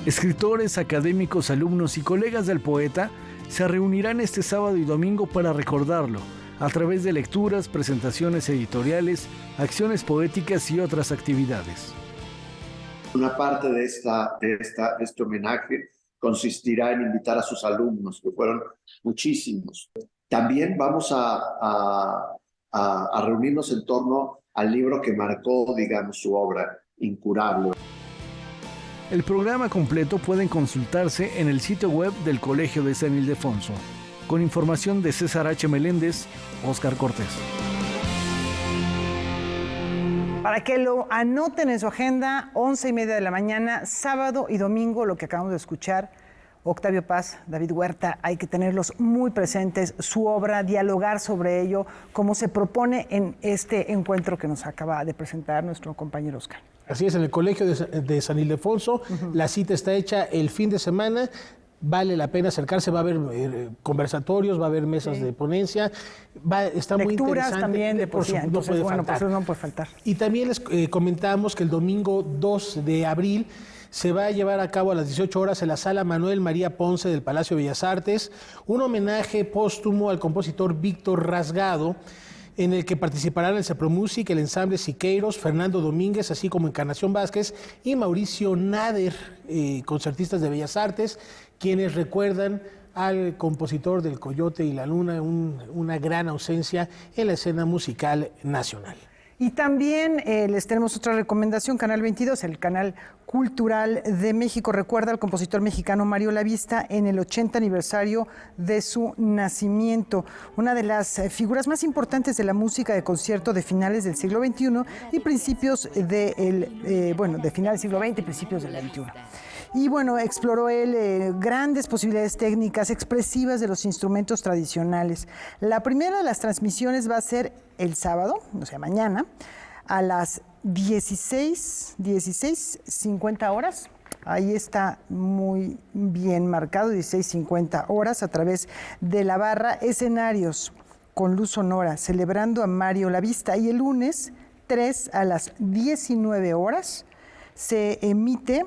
Escritores, académicos, alumnos y colegas del poeta se reunirán este sábado y domingo para recordarlo, a través de lecturas, presentaciones editoriales, acciones poéticas y otras actividades. Una parte de este homenaje consistirá en invitar a sus alumnos, que fueron muchísimos. También vamos a reunirnos en torno al libro que marcó, digamos, su obra, Incurable. El programa completo pueden consultarse en el sitio web del Colegio de San Ildefonso. Con información de César H. Meléndez, Óscar Cortés. Para que lo anoten en su agenda, 11:30 de la mañana, sábado y domingo, lo que acabamos de escuchar, Octavio Paz, David Huerta, hay que tenerlos muy presentes, su obra, dialogar sobre ello, como se propone en este encuentro que nos acaba de presentar nuestro compañero Oscar. Así es, en el Colegio de San Ildefonso, la cita está hecha el fin de semana. Vale la pena acercarse, va a haber conversatorios, va a haber mesas de ponencia, está muy interesante. También de poesía, entonces no puede faltar. Y también les comentamos que el domingo 2 de abril se va a llevar a cabo a las 18 horas en la Sala Manuel María Ponce del Palacio de Bellas Artes un homenaje póstumo al compositor Víctor Rasgado, en el que participarán el Cepromusic, el ensamble Siqueiros, Fernando Domínguez, así como Encarnación Vázquez y Mauricio Nader, concertistas de Bellas Artes, quienes recuerdan al compositor del Coyote y la Luna, una gran ausencia en la escena musical nacional. Y también les tenemos otra recomendación, Canal 22, el canal cultural de México. Recuerda al compositor mexicano Mario Lavista en el 80 aniversario de su nacimiento, una de las figuras más importantes de la música de concierto de finales del siglo XXI y principios de finales del siglo XX y principios del XXI. Y bueno, exploró él grandes posibilidades técnicas, expresivas de los instrumentos tradicionales. La primera de las transmisiones va a ser el sábado, o sea, mañana, a las 16:50 horas. Ahí está muy bien marcado, 16:50 horas, a través de la barra Escenarios con Luz Sonora, celebrando a Mario Lavista. Y el lunes 3 a las 19 horas se emite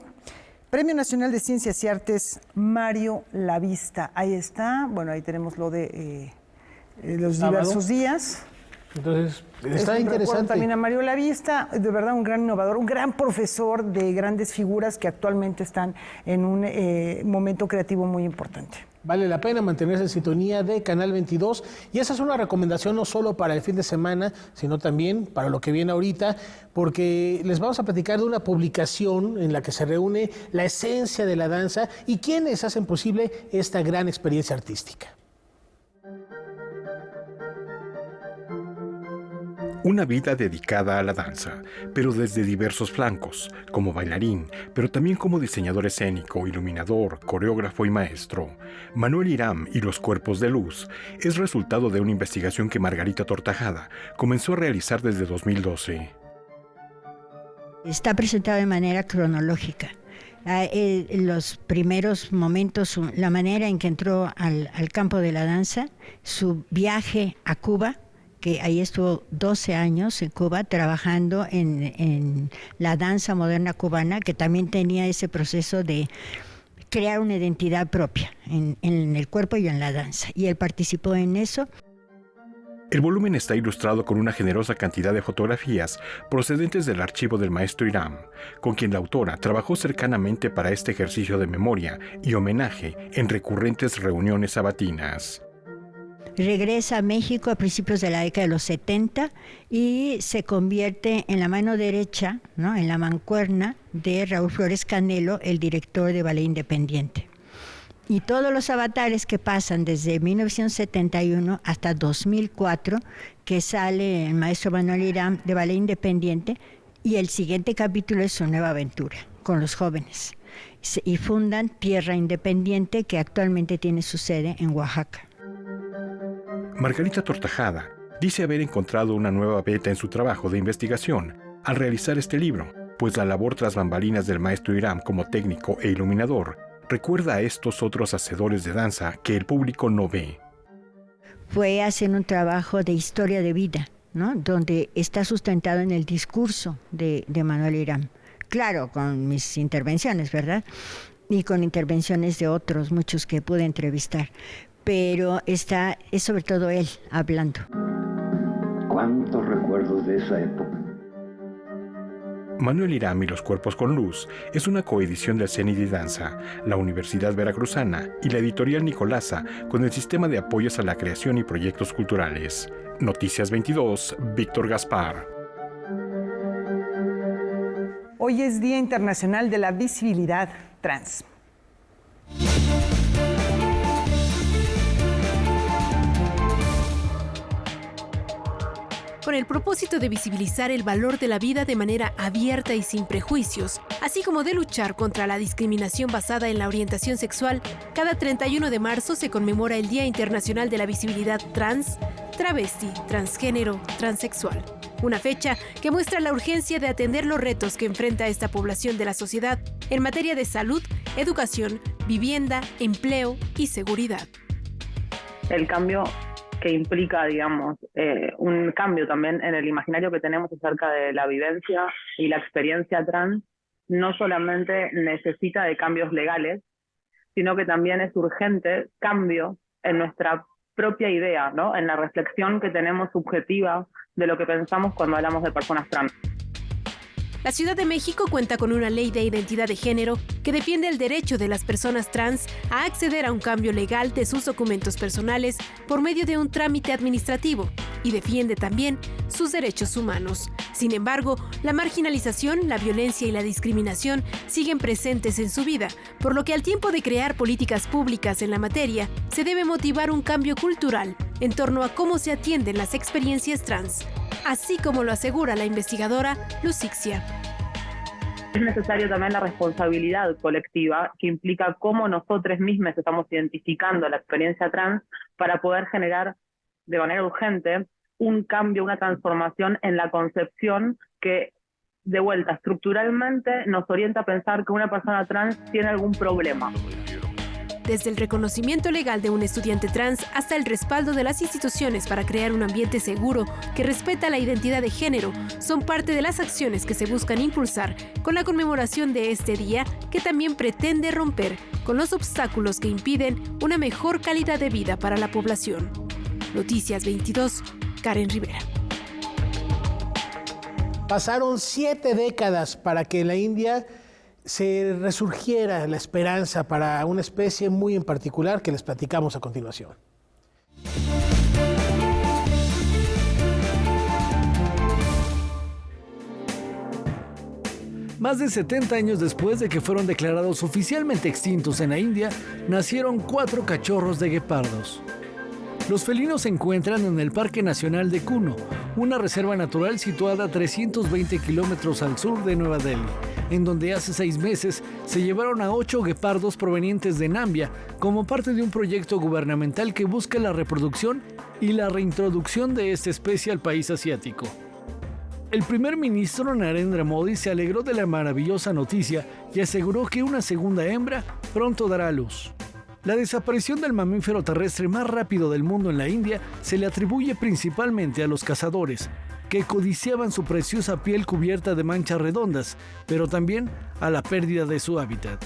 Premio Nacional de Ciencias y Artes Mario Lavista. Ahí está, bueno, ahí tenemos lo de los diversos días. Entonces, está interesante. También a Mario Lavista, de verdad un gran innovador, un gran profesor de grandes figuras que actualmente están en un momento creativo muy importante. Vale la pena mantenerse en sintonía de Canal 22 y esa es una recomendación no solo para el fin de semana, sino también para lo que viene ahorita, porque les vamos a platicar de una publicación en la que se reúne la esencia de la danza y quienes hacen posible esta gran experiencia artística. Una vida dedicada a la danza, pero desde diversos flancos, como bailarín, pero también como diseñador escénico, iluminador, coreógrafo y maestro. Manuel Iram y los cuerpos de luz es resultado de una investigación que Margarita Tortajada comenzó a realizar desde 2012. Está presentado de manera cronológica. Los primeros momentos, la manera en que entró al campo de la danza, su viaje a Cuba, que ahí estuvo 12 años en Cuba trabajando en la danza moderna cubana, que también tenía ese proceso de crear una identidad propia en el cuerpo y en la danza. Y él participó en eso. El volumen está ilustrado con una generosa cantidad de fotografías procedentes del archivo del maestro Hiram, con quien la autora trabajó cercanamente para este ejercicio de memoria y homenaje en recurrentes reuniones sabatinas. Regresa a México a principios de la década de los 70 y se convierte en la mano derecha, ¿no?, en la mancuerna de Raúl Flores Canelo, el director de Ballet Independiente. Y todos los avatares que pasan desde 1971 hasta 2004, que sale el maestro Manuel Hiram de Ballet Independiente, y el siguiente capítulo es su nueva aventura con los jóvenes. Y fundan Tierra Independiente, que actualmente tiene su sede en Oaxaca. Margarita Tortajada dice haber encontrado una nueva beta en su trabajo de investigación al realizar este libro, pues la labor tras bambalinas del maestro Hiram como técnico e iluminador recuerda a estos otros hacedores de danza que el público no ve. Fue hacer un trabajo de historia de vida, ¿no?, donde está sustentado en el discurso de Manuel Hiram. Claro, con mis intervenciones, ¿verdad? Y con intervenciones de otros, muchos que pude entrevistar. Pero es sobre todo él hablando. ¿Cuántos recuerdos de esa época? Manuel Hiram y los cuerpos con luz es una coedición del CENI de Danza, la Universidad Veracruzana y la editorial Nicolasa con el Sistema de Apoyos a la Creación y Proyectos Culturales. Noticias 22, Víctor Gaspar. Hoy es Día Internacional de la Visibilidad Trans. Con el propósito de visibilizar el valor de la vida de manera abierta y sin prejuicios, así como de luchar contra la discriminación basada en la orientación sexual, cada 31 de marzo se conmemora el Día Internacional de la Visibilidad Trans, Travesti, Transgénero, Transexual. Una fecha que muestra la urgencia de atender los retos que enfrenta esta población de la sociedad en materia de salud, educación, vivienda, empleo y seguridad. El cambio que implica, digamos, un cambio también en el imaginario que tenemos acerca de la vivencia y la experiencia trans, no solamente necesita de cambios legales, sino que también es urgente cambio en nuestra propia idea, ¿no?, en la reflexión que tenemos subjetiva de lo que pensamos cuando hablamos de personas trans. La Ciudad de México cuenta con una ley de identidad de género que defiende el derecho de las personas trans a acceder a un cambio legal de sus documentos personales por medio de un trámite administrativo y defiende también sus derechos humanos. Sin embargo, la marginalización, la violencia y la discriminación siguen presentes en su vida, por lo que al tiempo de crear políticas públicas en la materia, se debe motivar un cambio cultural en torno a cómo se atienden las experiencias trans, así como lo asegura la investigadora Lucixia. Es necesario también la responsabilidad colectiva, que implica cómo nosotros mismos estamos identificando la experiencia trans para poder generar de manera urgente un cambio, una transformación en la concepción que, de vuelta, estructuralmente nos orienta a pensar que una persona trans tiene algún problema. Desde el reconocimiento legal de un estudiante trans hasta el respaldo de las instituciones para crear un ambiente seguro que respeta la identidad de género, son parte de las acciones que se buscan impulsar con la conmemoración de este día, que también pretende romper con los obstáculos que impiden una mejor calidad de vida para la población. Noticias 22, Karen Rivera. Pasaron 7 décadas para que en la India se resurgiera la esperanza para una especie muy en particular que les platicamos a continuación. Más de 70 años después de que fueron declarados oficialmente extintos en la India, nacieron 4 cachorros de guepardos. Los felinos se encuentran en el Parque Nacional de Kuno, una reserva natural situada a 320 kilómetros al sur de Nueva Delhi, en donde hace 6 meses se llevaron a 8 guepardos provenientes de Nambia como parte de un proyecto gubernamental que busca la reproducción y la reintroducción de esta especie al país asiático. El primer ministro Narendra Modi se alegró de la maravillosa noticia y aseguró que una segunda hembra pronto dará a luz. La desaparición del mamífero terrestre más rápido del mundo en la India se le atribuye principalmente a los cazadores, que codiciaban su preciosa piel cubierta de manchas redondas, pero también a la pérdida de su hábitat.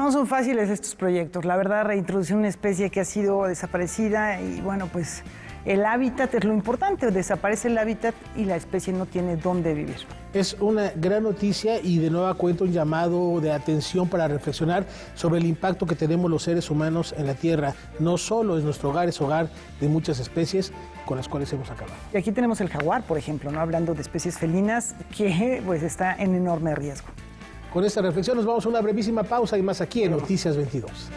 No son fáciles estos proyectos. La verdad, reintroducir una especie que ha sido desaparecida y bueno, pues el hábitat es lo importante. Desaparece el hábitat y la especie no tiene dónde vivir. Es una gran noticia y de nueva cuenta un llamado de atención para reflexionar sobre el impacto que tenemos los seres humanos en la Tierra. No solo es nuestro hogar, es hogar de muchas especies con las cuales hemos acabado. Y aquí tenemos el jaguar, por ejemplo, ¿no? Hablando de especies felinas que pues está en enorme riesgo. Con esta reflexión nos vamos a una brevísima pausa y más aquí en Noticias 22.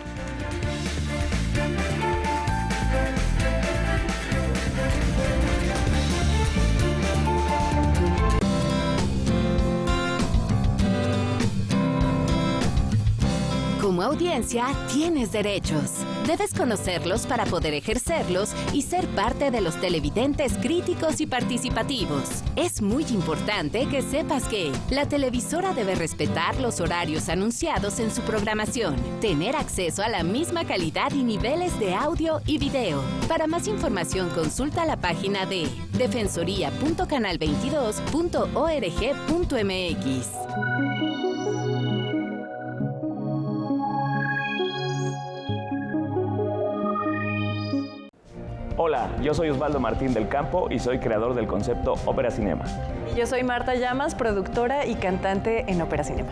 Como audiencia, tienes derechos. Debes conocerlos para poder ejercerlos y ser parte de los televidentes críticos y participativos. Es muy importante que sepas que la televisora debe respetar los horarios anunciados en su programación, tener acceso a la misma calidad y niveles de audio y video. Para más información, consulta la página de defensoría.canal22.org.mx. Hola, yo soy Osvaldo Martín del Campo y soy creador del concepto Ópera Cinema. Yo soy Marta Llamas, productora y cantante en Ópera Cinema.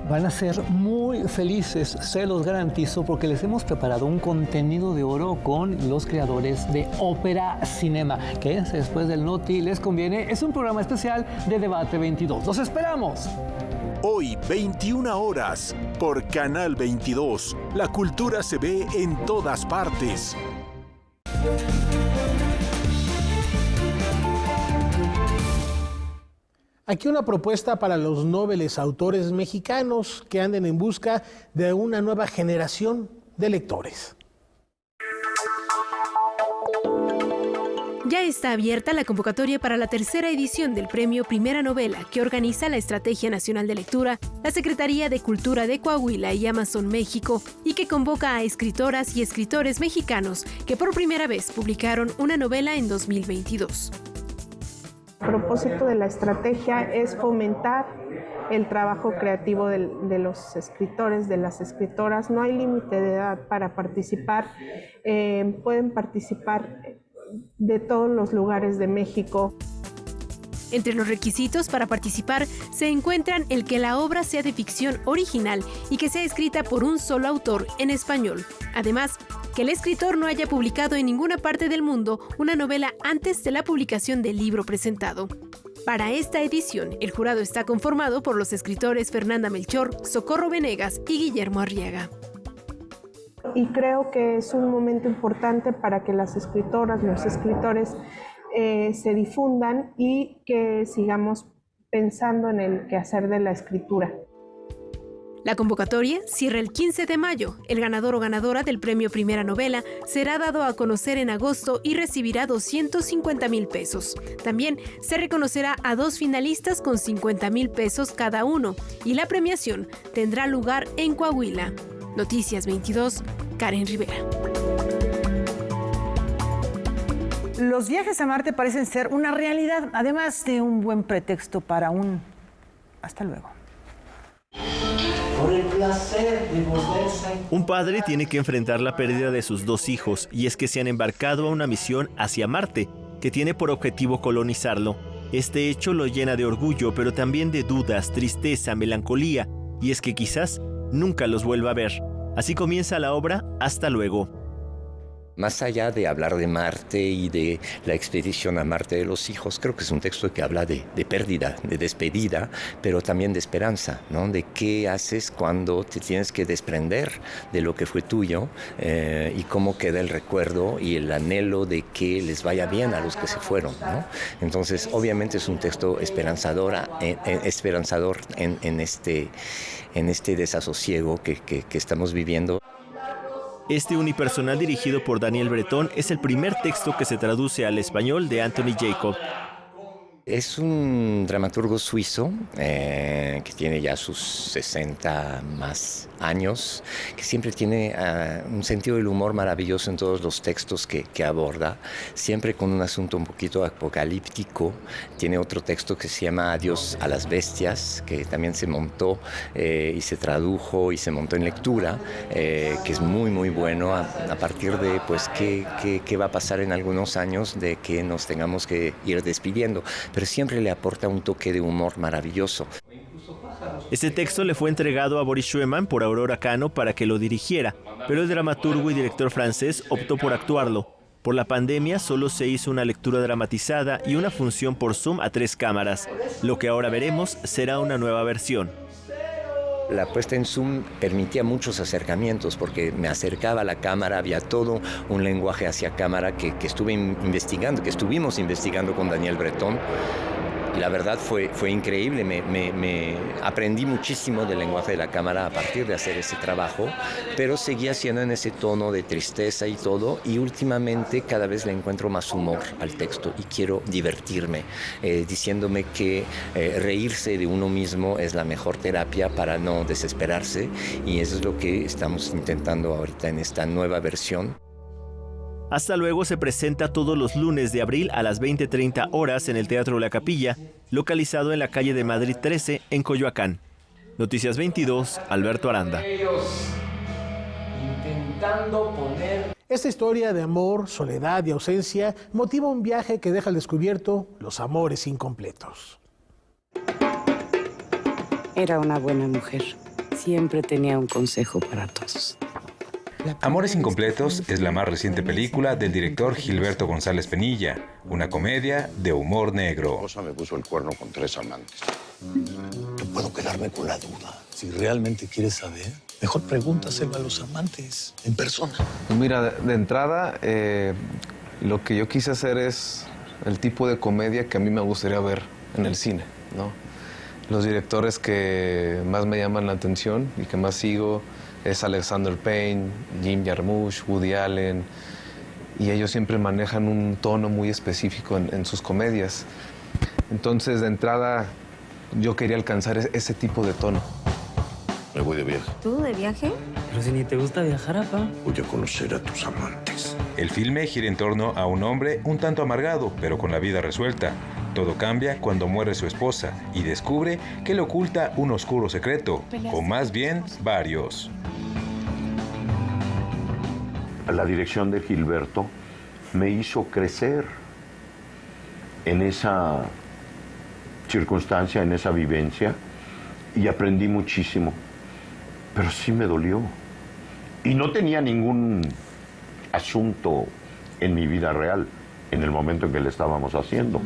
Van a ser muy felices, se los garantizo, porque les hemos preparado un contenido de oro con los creadores de Ópera Cinema. Quédense después del Noti, les conviene. Es un programa especial de Debate 22. ¡Los esperamos! Hoy, 21 horas, por Canal 22. La cultura se ve en todas partes. Aquí una propuesta para los nobles autores mexicanos que anden en busca de una nueva generación de lectores. Ya está abierta la convocatoria para la tercera edición del Premio Primera Novela que organiza la Estrategia Nacional de Lectura, la Secretaría de Cultura de Coahuila y Amazon México, y que convoca a escritoras y escritores mexicanos que por primera vez publicaron una novela en 2022. El propósito de la estrategia es fomentar el trabajo creativo de los escritores, de las escritoras. No hay límite de edad para participar. Pueden participar de todos los lugares de México. Entre los requisitos para participar se encuentran el que la obra sea de ficción original y que sea escrita por un solo autor en español. Además, que el escritor no haya publicado en ninguna parte del mundo una novela antes de la publicación del libro presentado. Para esta edición, el jurado está conformado por los escritores Fernanda Melchor, Socorro Venegas y Guillermo Arriaga. Y creo que es un momento importante para que las escritoras, los escritores se difundan y que sigamos pensando en el quehacer de la escritura. La convocatoria cierra el 15 de mayo. El ganador o ganadora del Premio Primera Novela será dado a conocer en agosto y recibirá 250,000 pesos. También se reconocerá a 2 finalistas con 50,000 pesos cada uno y la premiación tendrá lugar en Coahuila. Noticias 22, Karen Rivera. Los viajes a Marte parecen ser una realidad, además de un buen pretexto para un hasta luego. Por el placer de volverse. Un padre tiene que enfrentar la pérdida de sus 2 hijos, y es que se han embarcado a una misión hacia Marte, que tiene por objetivo colonizarlo. Este hecho lo llena de orgullo, pero también de dudas, tristeza, melancolía, y es que quizás nunca los vuelva a ver. Así comienza la obra Hasta luego. Más allá de hablar de Marte y de la expedición a Marte de los hijos, creo que es un texto que habla de pérdida, de despedida, pero también de esperanza, ¿no? De qué haces cuando te tienes que desprender de lo que fue tuyo y cómo queda el recuerdo y el anhelo de que les vaya bien a los que se fueron, ¿no? Entonces, obviamente es un texto esperanzador en este desasosiego que estamos viviendo. Este unipersonal dirigido por Daniel Bretón es el primer texto que se traduce al español de Anthony Jacob. Es un dramaturgo suizo que tiene ya sus 60 más años, que siempre tiene un sentido del humor maravilloso en todos los textos que aborda, siempre con un asunto un poquito apocalíptico. Tiene otro texto que se llama Adiós a las bestias, que también se montó y se tradujo y se montó en lectura, que es muy muy bueno a partir de pues qué va a pasar en algunos años de que nos tengamos que ir despidiendo. Pero siempre le aporta un toque de humor maravilloso. Este texto le fue entregado a Boris Schumann por Aurora Cano para que lo dirigiera, pero el dramaturgo y director francés optó por actuarlo. Por la pandemia solo se hizo una lectura dramatizada y una función por Zoom a 3 cámaras. Lo que ahora veremos será una nueva versión. La puesta en Zoom permitía muchos acercamientos porque me acercaba a la cámara, había todo un lenguaje hacia cámara que estuvimos investigando con Daniel Bretón. Y la verdad fue increíble, me aprendí muchísimo del lenguaje de la cámara a partir de hacer ese trabajo, pero seguía siendo en ese tono de tristeza y todo, y últimamente cada vez le encuentro más humor al texto y quiero divertirme, diciéndome que reírse de uno mismo es la mejor terapia para no desesperarse, y eso es lo que estamos intentando ahorita en esta nueva versión. Hasta luego se presenta todos los lunes de abril a las 20:30 horas en el Teatro La Capilla, localizado en la calle de Madrid 13, en Coyoacán. Noticias 22, Alberto Aranda. Esta historia de amor, soledad y ausencia motiva un viaje que deja al descubierto los amores incompletos. Era una buena mujer. Siempre tenía un consejo para todos. Amores Incompletos es la más reciente película del director Gilberto González Penilla, una comedia de humor negro. Mi esposa me puso el cuerno con 3 amantes. No puedo quedarme con la duda. Si realmente quieres saber, mejor pregúntaselo a los amantes en persona. Mira, de entrada, lo que yo quise hacer es el tipo de comedia que a mí me gustaría ver en el cine, ¿no? Los directores que más me llaman la atención y que más sigo es Alexander Payne, Jim Jarmusch, Woody Allen, y ellos siempre manejan un tono muy específico en sus comedias. Entonces, de entrada, yo quería alcanzar ese tipo de tono. Me voy de viaje. ¿Tú de viaje? Pero si ni te gusta viajar, papá. Voy a conocer a tus amantes. El filme gira en torno a un hombre un tanto amargado, pero con la vida resuelta. Todo cambia cuando muere su esposa y descubre que le oculta un oscuro secreto, o más bien, varios. La dirección de Gilberto me hizo crecer en esa circunstancia, en esa vivencia, y aprendí muchísimo. Pero sí me dolió. Y no tenía ningún asunto en mi vida real en el momento en que le estábamos haciendo.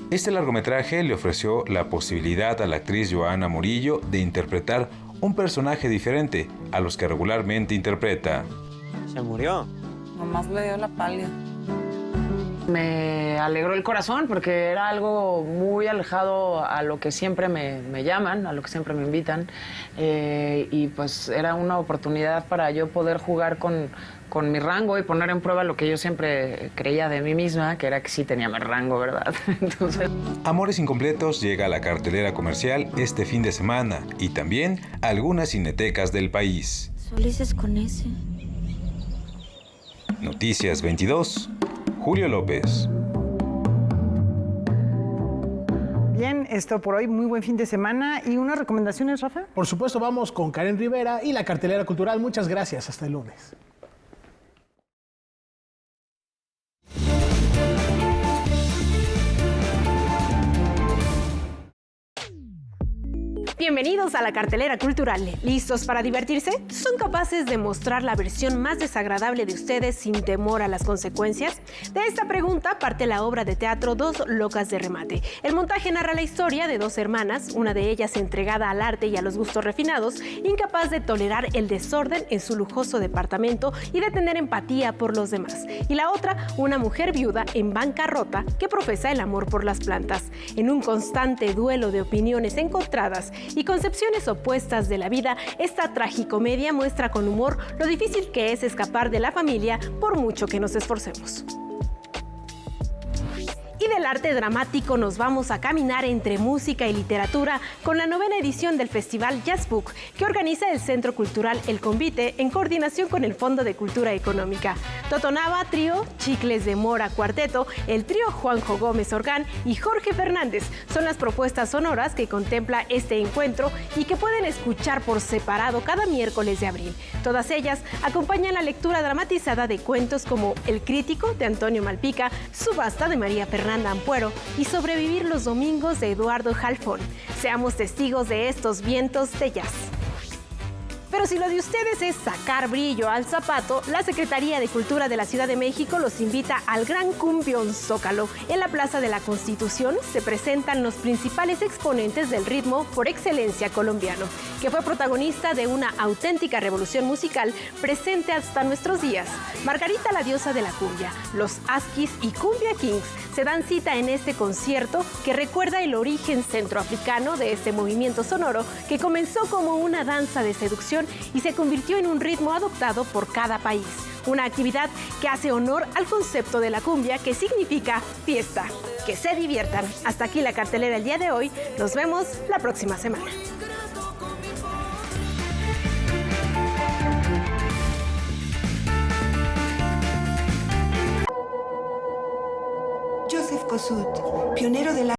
Este largometraje le ofreció la posibilidad a la actriz Joana Murillo de interpretar un personaje diferente a los que regularmente interpreta. ¿Se murió? Nomás le dio la pálida. Me alegró el corazón porque era algo muy alejado a lo que siempre me llaman, a lo que siempre me invitan. Y pues era una oportunidad para yo poder jugar con mi rango y poner en prueba lo que yo siempre creía de mí misma, que era que sí tenía mi rango, ¿verdad? Entonces... Amores Incompletos llega a la cartelera comercial este fin de semana y también a algunas cinetecas del país. Solices con ese. Noticias 22, Julio López. Bien, esto por hoy, muy buen fin de semana. ¿Y unas recomendaciones, Rafa? Por supuesto, vamos con Karen Rivera y la cartelera cultural. Muchas gracias, hasta el lunes. Bienvenidos a la cartelera cultural. ¿Listos para divertirse? ¿Son capaces de mostrar la versión más desagradable de ustedes sin temor a las consecuencias? De esta pregunta parte la obra de teatro Dos locas de remate. El montaje narra la historia de 2 hermanas, una de ellas entregada al arte y a los gustos refinados, incapaz de tolerar el desorden en su lujoso departamento y de tener empatía por los demás. Y la otra, una mujer viuda en bancarrota que profesa el amor por las plantas. En un constante duelo de opiniones encontradas y concepciones opuestas de la vida, esta tragicomedia muestra con humor lo difícil que es escapar de la familia por mucho que nos esforcemos. Y del arte dramático nos vamos a caminar entre música y literatura con la 9ª edición del Festival Jazz Book, que organiza el Centro Cultural El Convite en coordinación con el Fondo de Cultura Económica. Totonaba Trío, Chicles de Mora Cuarteto, el trío Juanjo Gómez Orgán y Jorge Fernández son las propuestas sonoras que contempla este encuentro y que pueden escuchar por separado cada miércoles de abril. Todas ellas acompañan la lectura dramatizada de cuentos como El Crítico de Antonio Malpica, Subasta de María Fernanda Ampuero y Sobrevivir los domingos de Eduardo Jalfón. Seamos testigos de estos vientos de jazz. Pero si lo de ustedes es sacar brillo al zapato, la Secretaría de Cultura de la Ciudad de México los invita al Gran Cumbión Zócalo. En la Plaza de la Constitución se presentan los principales exponentes del ritmo por excelencia colombiano, que fue protagonista de una auténtica revolución musical presente hasta nuestros días. Margarita, la diosa de la cumbia, los Asquis y Cumbia Kings se dan cita en este concierto que recuerda el origen centroafricano de este movimiento sonoro que comenzó como una danza de seducción y se convirtió en un ritmo adoptado por cada país. Una actividad que hace honor al concepto de la cumbia, que significa fiesta. Que se diviertan. Hasta aquí la cartelera el día de hoy. Nos vemos la próxima semana. Joseph Kosuth, pionero de la